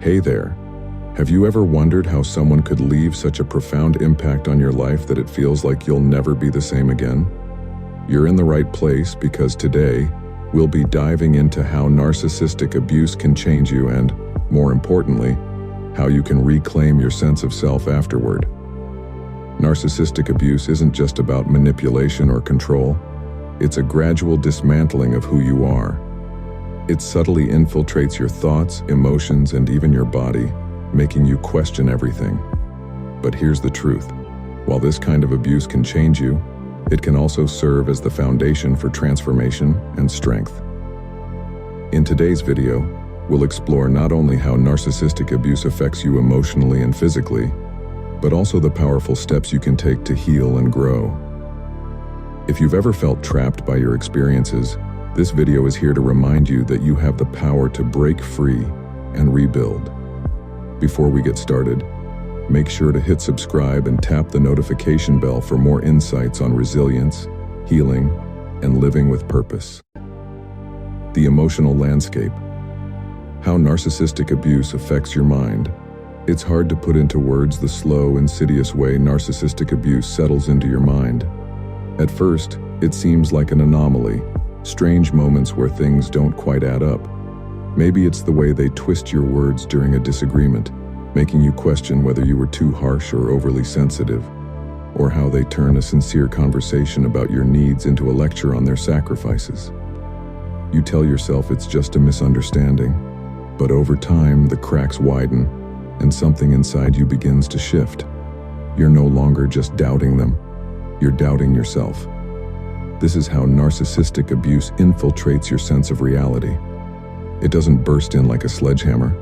Hey there. Have you ever wondered how someone could leave such a profound impact on your life that it feels like you'll never be the same again? You're in the right place because today, we'll be diving into how narcissistic abuse can change you and, more importantly, how you can reclaim your sense of self afterward. Narcissistic abuse isn't just about manipulation or control. It's a gradual dismantling of who you are. It subtly infiltrates your thoughts, emotions, and even your body, making you question everything. But here's the truth. While this kind of abuse can change you, it can also serve as the foundation for transformation and strength. In today's video, we'll explore not only how narcissistic abuse affects you emotionally and physically, but also the powerful steps you can take to heal and grow. If you've ever felt trapped by your experiences, this video is here to remind you that you have the power to break free and rebuild. Before we get started, make sure to hit subscribe and tap the notification bell for more insights on resilience, healing, and living with purpose. The emotional landscape. How narcissistic abuse affects your mind. It's hard to put into words the slow, insidious way narcissistic abuse settles into your mind. At first, it seems like an anomaly, strange moments where things don't quite add up. Maybe it's the way they twist your words during a disagreement, making you question whether you were too harsh or overly sensitive, or how they turn a sincere conversation about your needs into a lecture on their sacrifices. You tell yourself it's just a misunderstanding, but over time the cracks widen and something inside you begins to shift. You're no longer just doubting them, you're doubting yourself. This is how narcissistic abuse infiltrates your sense of reality. It doesn't burst in like a sledgehammer.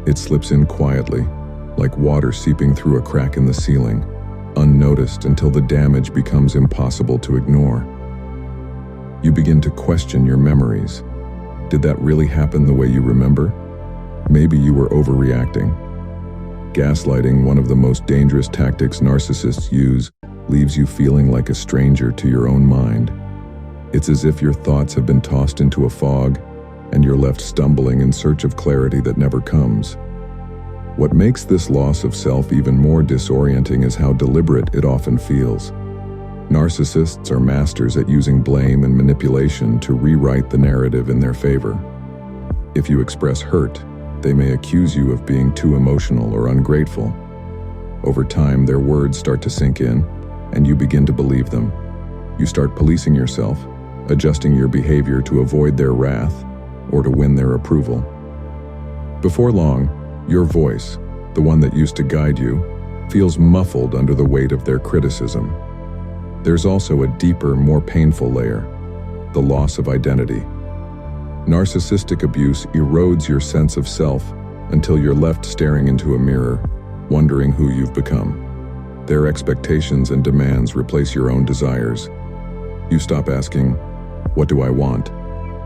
It slips in quietly, like water seeping through a crack in the ceiling, unnoticed until the damage becomes impossible to ignore. You begin to question your memories. Did that really happen the way you remember? Maybe you were overreacting. Gaslighting, one of the most dangerous tactics narcissists use, leaves you feeling like a stranger to your own mind. It's as if your thoughts have been tossed into a fog, and you're left stumbling in search of clarity that never comes. What makes this loss of self even more disorienting is how deliberate it often feels. Narcissists are masters at using blame and manipulation to rewrite the narrative in their favor. If you express hurt, they may accuse you of being too emotional or ungrateful. Over time, their words start to sink in, and you begin to believe them. You start policing yourself, adjusting your behavior to avoid their wrath or to win their approval. Before long, your voice, the one that used to guide you, feels muffled under the weight of their criticism. There's also a deeper, more painful layer: the loss of identity. Narcissistic abuse erodes your sense of self until you're left staring into a mirror, wondering who you've become. Their expectations and demands replace your own desires. You stop asking, "What do I want?"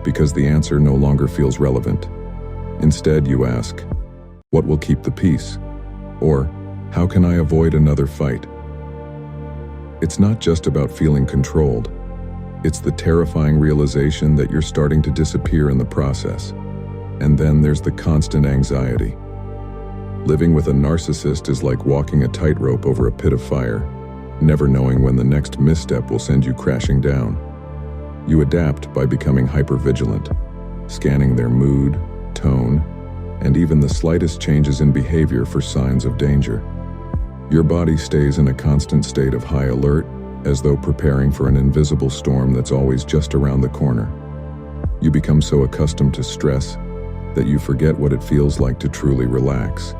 because the answer no longer feels relevant. Instead, you ask, "What will keep the peace?" Or, "How can I avoid another fight?" It's not just about feeling controlled. It's the terrifying realization that you're starting to disappear in the process. And then there's the constant anxiety. Living with a narcissist is like walking a tightrope over a pit of fire, never knowing when the next misstep will send you crashing down. You adapt by becoming hypervigilant, scanning their mood, tone, and even the slightest changes in behavior for signs of danger. Your body stays in a constant state of high alert, as though preparing for an invisible storm that's always just around the corner. You become so accustomed to stress that you forget what it feels like to truly relax.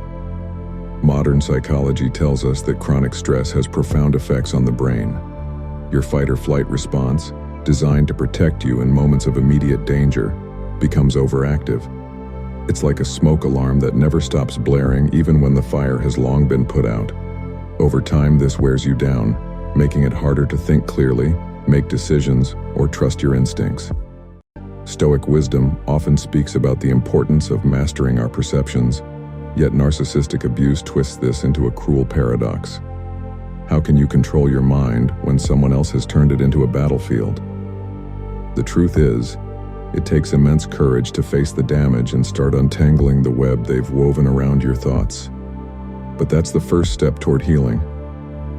Modern psychology tells us that chronic stress has profound effects on the brain. Your fight-or-flight response, designed to protect you in moments of immediate danger, becomes overactive. It's like a smoke alarm that never stops blaring even when the fire has long been put out. Over time, this wears you down, making it harder to think clearly, make decisions, or trust your instincts. Stoic wisdom often speaks about the importance of mastering our perceptions, yet narcissistic abuse twists this into a cruel paradox. How can you control your mind when someone else has turned it into a battlefield? The truth is, It takes immense courage to face the damage and start untangling the web they've woven around your thoughts. But that's the first step toward healing,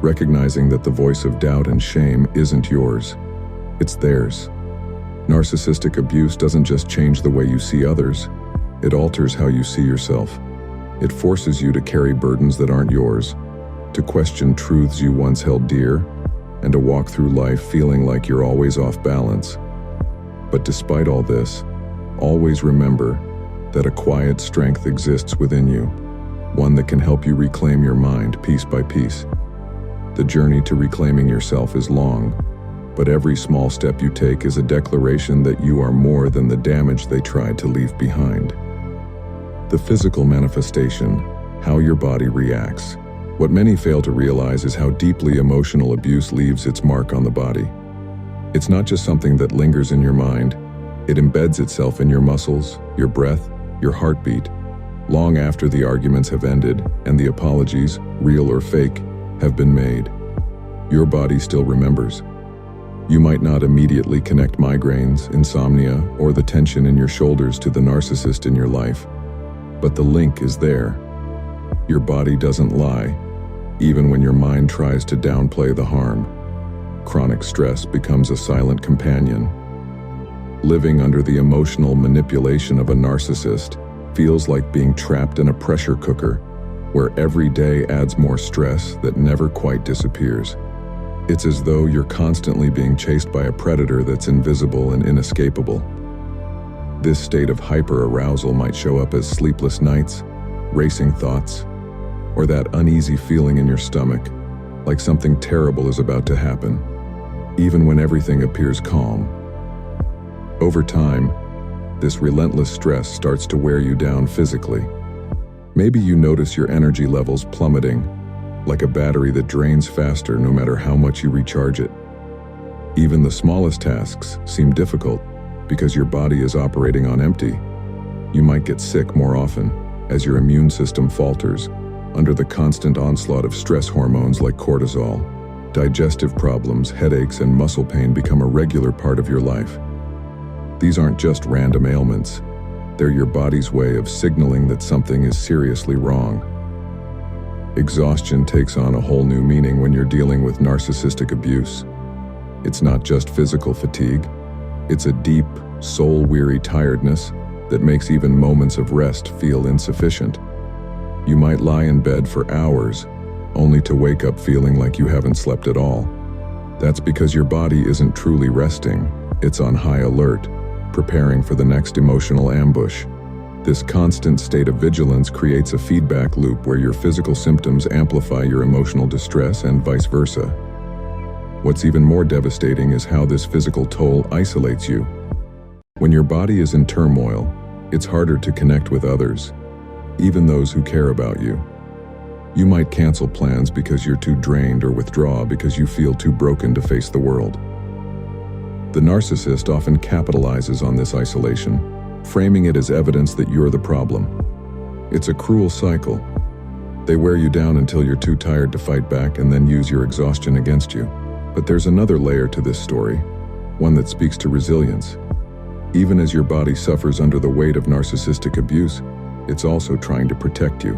recognizing that the voice of doubt and shame isn't yours, it's theirs. Narcissistic abuse doesn't just change the way you see others, it alters how you see yourself. It forces you to carry burdens that aren't yours, to question truths you once held dear, and to walk through life feeling like you're always off balance. But despite all this, always remember that a quiet strength exists within you, one that can help you reclaim your mind piece by piece. The journey to reclaiming yourself is long, but every small step you take is a declaration that you are more than the damage they tried to leave behind. The physical manifestation, how your body reacts. What many fail to realize is how deeply emotional abuse leaves its mark on the body. It's not just something that lingers in your mind, it embeds itself in your muscles, your breath, your heartbeat, long after the arguments have ended and the apologies, real or fake, have been made. Your body still remembers. You might not immediately connect migraines, insomnia, or the tension in your shoulders to the narcissist in your life, but the link is there. Your body doesn't lie, even when your mind tries to downplay the harm. Chronic stress becomes a silent companion. Living under the emotional manipulation of a narcissist feels like being trapped in a pressure cooker, where every day adds more stress that never quite disappears. It's as though you're constantly being chased by a predator that's invisible and inescapable. This state of hyper-arousal might show up as sleepless nights, racing thoughts, or that uneasy feeling in your stomach, like something terrible is about to happen, even when everything appears calm. Over time, this relentless stress starts to wear you down physically. Maybe you notice your energy levels plummeting, like a battery that drains faster no matter how much you recharge it. Even the smallest tasks seem difficult because your body is operating on empty. You might get sick more often as your immune system falters under the constant onslaught of stress hormones like cortisol. Digestive problems, headaches, and muscle pain become a regular part of your life. These aren't just random ailments. They're your body's way of signaling that something is seriously wrong. Exhaustion takes on a whole new meaning when you're dealing with narcissistic abuse. It's not just physical fatigue. It's a deep, soul-weary tiredness that makes even moments of rest feel insufficient. You might lie in bed for hours, only to wake up feeling like you haven't slept at all. That's because your body isn't truly resting. It's on high alert, preparing for the next emotional ambush. This constant state of vigilance creates a feedback loop where your physical symptoms amplify your emotional distress and vice versa. What's even more devastating is how this physical toll isolates you. When your body is in turmoil, it's harder to connect with others, even those who care about you. You might cancel plans because you're too drained or withdraw because you feel too broken to face the world. The narcissist often capitalizes on this isolation, framing it as evidence that you're the problem. It's a cruel cycle. They wear you down until you're too tired to fight back and then use your exhaustion against you. But there's another layer to this story, one that speaks to resilience. Even as your body suffers under the weight of narcissistic abuse, it's also trying to protect you.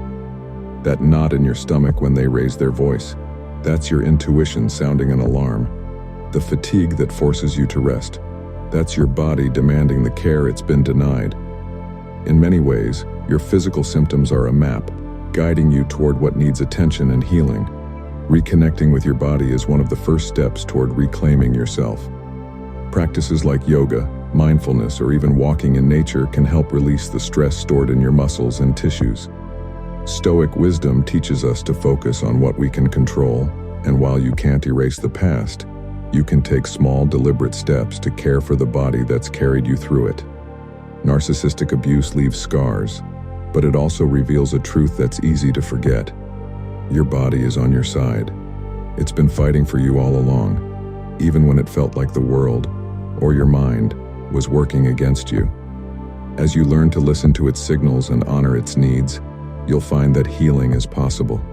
That knot in your stomach when they raise their voice, that's your intuition sounding an alarm. The fatigue that forces you to rest, that's your body demanding the care it's been denied. In many ways, your physical symptoms are a map, guiding you toward what needs attention and healing. Reconnecting with your body is one of the first steps toward reclaiming yourself. Practices like yoga, mindfulness, or even walking in nature can help release the stress stored in your muscles and tissues. Stoic wisdom teaches us to focus on what we can control, and while you can't erase the past, you can take small, deliberate steps to care for the body that's carried you through it. Narcissistic abuse leaves scars, but it also reveals a truth that's easy to forget. Your body is on your side. It's been fighting for you all along, even when it felt like the world, or your mind, was working against you. As you learn to listen to its signals and honor its needs, you'll find that healing is possible.